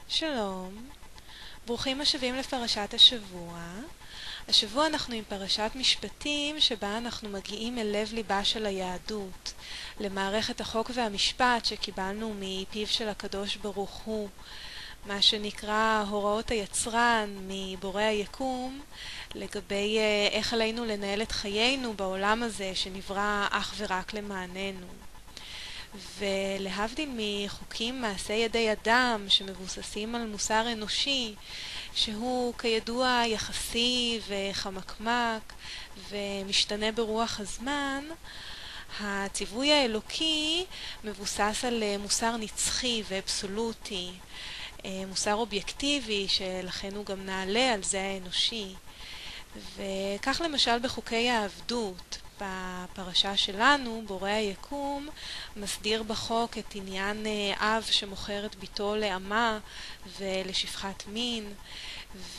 שלום, ברוכים השבים לפרשת השבוע. השבוע אנחנו עם פרשת משפטים שבה אנחנו מגיעים אל לב ליבה של היהדות, למערכת החוק והמשפט שקיבלנו מפיו של הקדוש ברוך הוא, מה שנקרא הוראות היצרן מבורא היקום, לגבי איך עלינו לנהל את חיינו בעולם הזה שנברא אך ורק למעננו. ולהבדיל מחוקים מעשי ידי אדם שמבוססים על מוסר אנושי, שהוא כידוע יחסי וחמקמק ומשתנה ברוח הזמן, הציווי האלוקי מבוסס על מוסר נצחי ואבסולוטי, מוסר אובייקטיבי שלכן הוא גם נעלה על זה האנושי. וכך למשל בחוקי העבדות, בפרשה שלנו, בורא היקום מסדיר בחוק את עניין אב שמוכר את ביתו לאמה ולשפחת מין,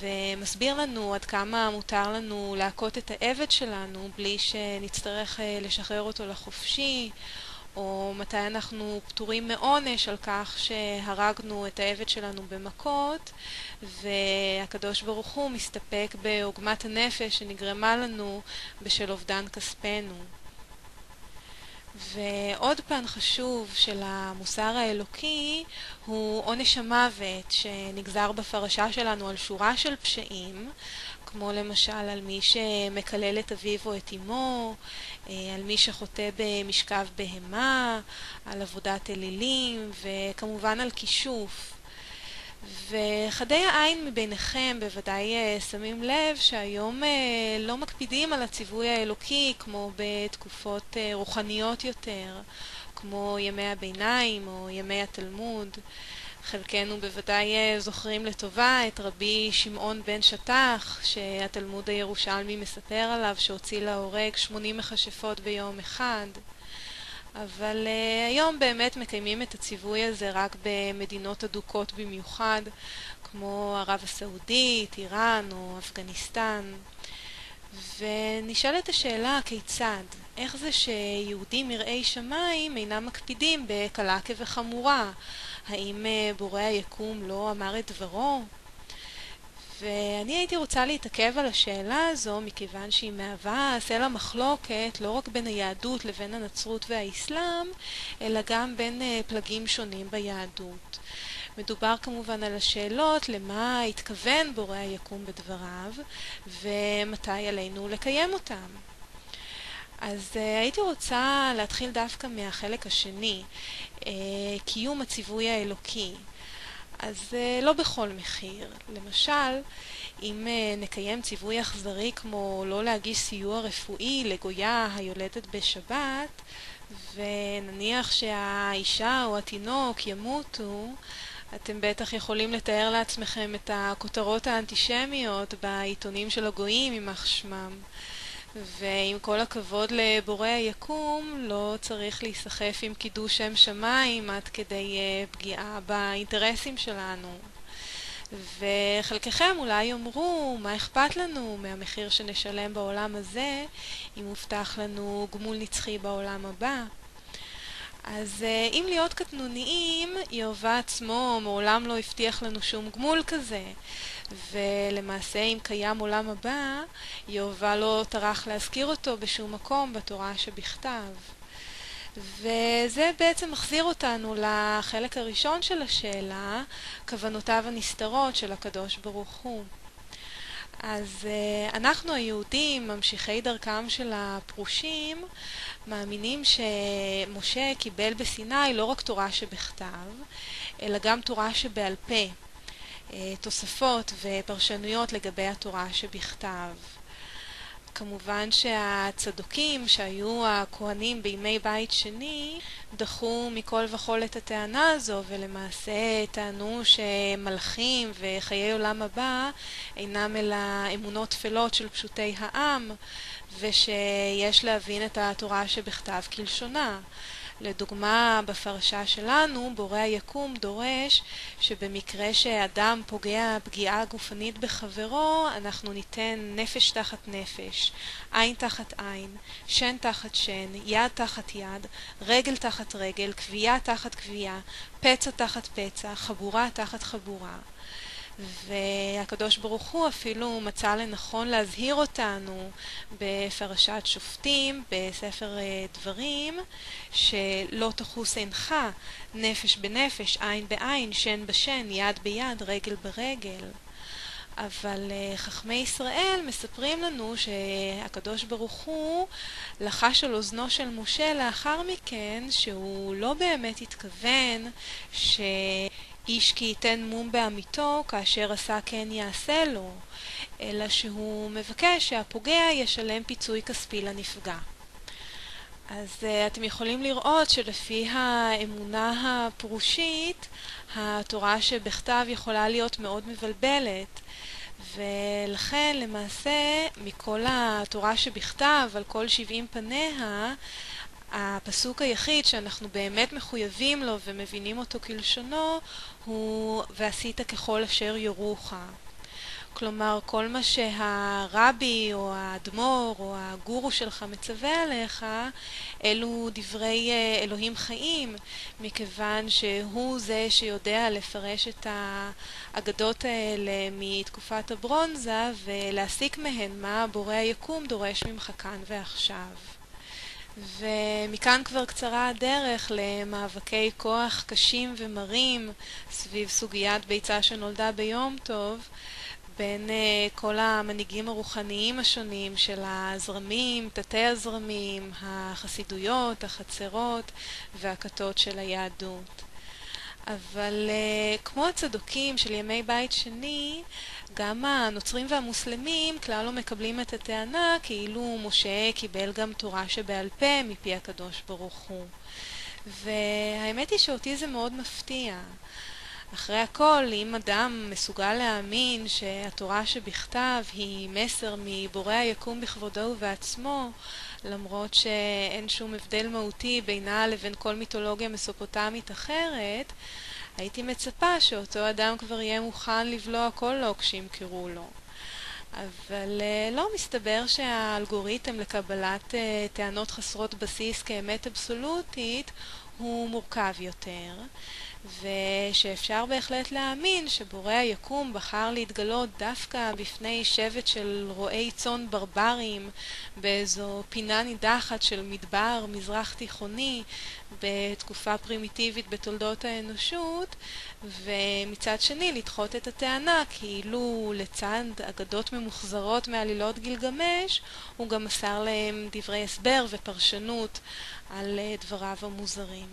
ומסביר לנו עד כמה מותר לנו להכות את העבד שלנו בלי שנצטרך לשחרר אותו לחופשי, או מתי אנחנו פטורים מעונש על כך שהרגנו את העבד שלנו במכות, והקדוש ברוך הוא מסתפק בעוגמת הנפש שנגרמה לנו בשל אובדן כספנו. ועוד פן חשוב של המוסר האלוקי הוא עונש המוות שנגזר בפרשה שלנו על שורה של פשעים, כמו למשל על מי שמקלל את אביו או את אמו, על מי שחוטא במשכב בהמה, על עבודת אלילים וכמובן על כישוף. וחדי העין מביניכם בוודאי שמים לב שהיום לא מקפידים על הציווי האלוקי כמו בתקופות רוחניות יותר, כמו ימי הביניים או ימי התלמוד. חלקנו בוודאי זוכרים לטובה את רבי שמעון בן שטח, שהתלמוד הירושלמי מספר עליו שהוציא להורג 80 מכשפות ביום אחד. אבל היום באמת מקיימים את הציווי הזה רק במדינות אדוקות במיוחד, כמו ערב הסעודית, איראן או אפגניסטן. ונשאלת השאלה כיצד, איך זה שיהודים יראי שמיים אינם מקפידים בקלה כבחמורה? האם בורא היקום לא אמר את דברו? ואני הייתי רוצה להתעכב על השאלה הזו מכיוון שהיא מהווה סלע מחלוקת לא רק בין היהדות לבין הנצרות והאסלאם, אלא גם בין פלגים שונים ביהדות. מדובר כמובן על השאלות למה התכוון בורא היקום בדבריו ומתי עלינו לקיים אותם. אז הייתי רוצה להתחיל דווקא מהחלק השני, קיום הציווי האלוקי. אז לא בכל מחיר. למשל, אם נקיים ציווי אכזרי כמו לא להגיש סיוע רפואי לגויה היולדת בשבת, ונניח שהאישה או התינוק ימותו, אתם בטח יכולים לתאר לעצמכם את הכותרות האנטישמיות בעיתונים של הגויים יימח שמם. ועם כל הכבוד לבורא היקום, לא צריך להיסחף עם קידוש שם שמיים עד כדי פגיעה באינטרסים שלנו. וחלקכם אולי יאמרו, מה אכפת לנו מהמחיר שנשלם בעולם הזה, אם מובטח לנו גמול נצחי בעולם הבא? אז אם להיות קטנוניים, יהוה עצמו מעולם לא הבטיח לנו שום גמול כזה. ולמעשה אם קיים עולם הבא, יהוה לא טרח להזכיר אותו בשום מקום בתורה שבכתב. וזה בעצם מחזיר אותנו לחלק הראשון של השאלה, כוונותיו הנסתרות של הקדוש ברוך הוא. אז אנחנו היהודים, ממשיכי דרכם של הפרושים, מאמינים שמשה קיבל בסיני לא רק תורה שבכתב, אלא גם תורה שבעל פה, תוספות ופרשנויות לגבי התורה שבכתב. כמובן שהצדוקים שהיו הכהנים בימי בית שני דחו מכל וכל את הטענה הזו, ולמעשה טענו שמלכים וחיי עולם הבא אינם אלא אמונות תפלות של פשוטי העם, ושיש להבין את התורה שבכתב כלשונה. לדוגמה, בפרשה שלנו, בורא היקום דורש שבמקרה שאדם פוגע פגיעה גופנית בחברו, אנחנו ניתן נפש תחת נפש, עין תחת עין, שן תחת שן, יד תחת יד, רגל תחת רגל, כוויה תחת כוויה, פצע תחת פצע, חבורה תחת חבורה. והקדוש ברוך הוא אפילו מצא לנכון להזהיר אותנו בפרשת שופטים, בספר דברים, שלא תחוס עינך, נפש בנפש, עין בעין, שן בשן, יד ביד, רגל ברגל. אבל חכמי ישראל מספרים לנו שהקדוש ברוך הוא לחש על אוזנו של משה לאחר מכן שהוא לא באמת התכוון איש כי ייתן מום בעמיתו כאשר עשה כן יעשה לו, אלא שהוא מבקש שהפוגע ישלם פיצוי כספי לנפגע. אז אתם יכולים לראות שלפי האמונה הפרושית, התורה שבכתב יכולה להיות מאוד מבלבלת, ולכן למעשה מכל התורה שבכתב על כל 70 פניה, הפסוק היחיד שאנחנו באמת מחויבים לו ומבינים אותו כלשונו הוא ועשית ככל אשר יורוך. כלומר, כל מה שהרבי או האדמו"ר או הגורו שלך מצווה עליך, אלו דברי אלוהים חיים, מכיוון שהוא זה שיודע לפרש את האגדות האלה מתקופת הברונזה ולהסיק מהן מה בורא היקום דורש ממך כאן ועכשיו. ומכאן כבר קצרה הדרך למאבקי כוח קשים ומרים סביב סוגיית ביצה שנולדה ביום טוב בין כל המנהיגים הרוחניים השונים של הזרמים, תתי הזרמים, החסידויות, החצרות והכתות של היהדות. אבל כמו הצדוקים של ימי בית שני, גם הנוצרים והמוסלמים כלל לא מקבלים את הטענה כאילו משה קיבל גם תורה שבעל פה מפי הקדוש ברוך הוא. והאמת היא שאותי זה מאוד מפתיע. אחרי הכל, אם אדם מסוגל להאמין שהתורה שבכתב היא מסר מבורא היקום בכבודו ובעצמו, למרות שאין שום הבדל מהותי בינה לבין כל מיתולוגיה מסופוטמית אחרת, הייתי מצפה שאותו אדם כבר יהיה מוכן לבלוע כל לוק שימכרו לו. אבל לא, מסתבר שהאלגוריתם לקבלת טענות חסרות בסיס כאמת אבסולוטית הוא מורכב יותר, ושאפשר בהחלט להאמין שבורא היקום בחר להתגלות דווקא בפני שבט של רועי צאן ברברים באיזו פינה נידחת של מדבר מזרח תיכוני בתקופה פרימיטיבית בתולדות האנושות, ומצד שני לדחות את הטענה כאילו לצד אגדות ממוחזרות מעלילות גילגמש הוא גם מסר להם דברי הסבר ופרשנות על דבריו המוזרים.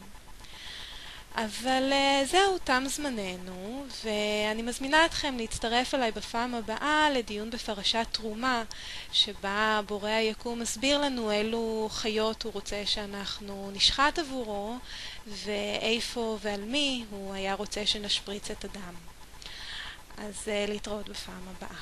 אבל זהו, תם זמננו, ואני מזמינה אתכם להצטרף אליי בפעם הבאה לדיון בפרשת תרומה, שבה בורא היקום מסביר לנו אילו חיות הוא רוצה שאנחנו נשחט עבורו, ואיפה ועל מי הוא היה רוצה שנשפריץ את הדם. אז להתראות בפעם הבאה.